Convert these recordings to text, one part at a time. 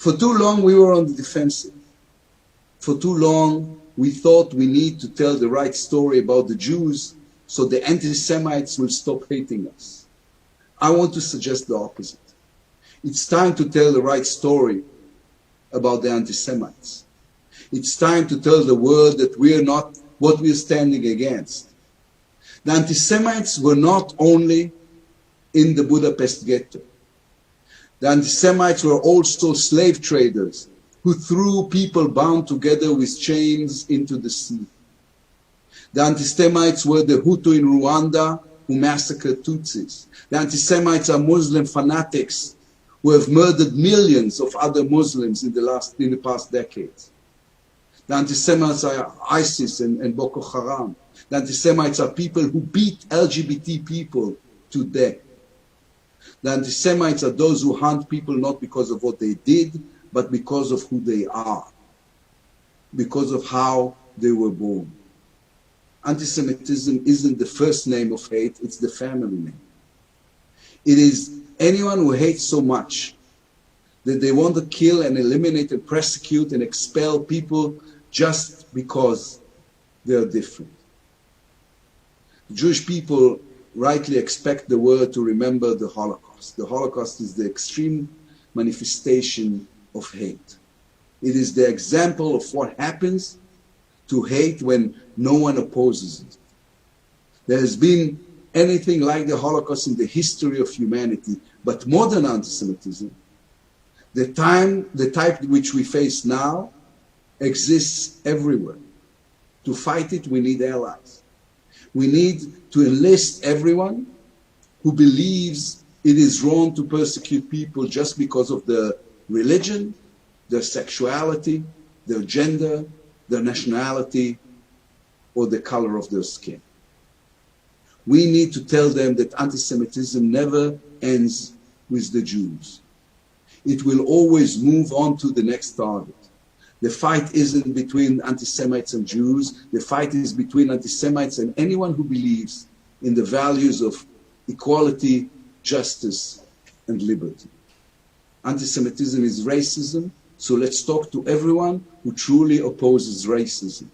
For too long we were on the defensive. For too long we thought we need to tell the right story about the Jews so the anti-Semites will stop hating us. I want to suggest the opposite. It's time to tell the right story about the anti-Semites. It's time to tell the world that we are not what we are standing against. The anti-Semites were not only in the Budapest ghetto. The anti-Semites were also slave traders who threw people bound together with chains into the sea. The anti-Semites were the Hutu in Rwanda who massacred Tutsis. The anti-Semites are Muslim fanatics who have murdered millions of other Muslims in the past decades. The anti-Semites are ISIS and Boko Haram. The anti-Semites are people who beat LGBT people to death. The anti-Semites are those who hunt people not because of what they did, but because of who they are, because of how they were born. Anti-Semitism isn't the first name of hate, it's the family name. It is anyone who hates so much that they want to kill and eliminate and persecute and expel people just because they are different. The Jewish people rightly expect the world to remember the Holocaust. The Holocaust is the extreme manifestation of hate. It is the example of what happens to hate when no one opposes it. There has been anything like the Holocaust in the history of humanity, but modern anti-Semitism, the type which we face now, exists everywhere. To fight it, we need allies. We need to enlist everyone who believes it is wrong to persecute people just because of their religion, their sexuality, their gender, their nationality, or the color of their skin. We need to tell them that anti-Semitism never ends with the Jews. It will always move on to the next target. The fight isn't between anti-Semites and Jews. The fight is between anti-Semites and anyone who believes in the values of equality, justice, and liberty. Anti-Semitism is racism, so let's talk to everyone who truly opposes racism.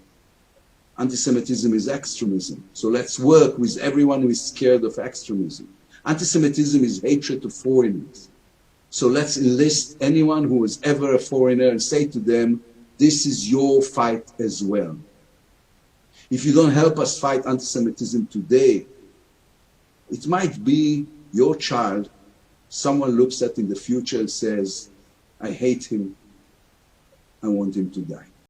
Anti-Semitism is extremism, so let's work with everyone who is scared of extremism. Anti-Semitism is hatred of foreigners, so let's enlist anyone who is ever a foreigner and say to them, this is your fight as well. If you don't help us fight anti-Semitism today, it might be your child someone looks at in the future and says, I hate him, I want him to die.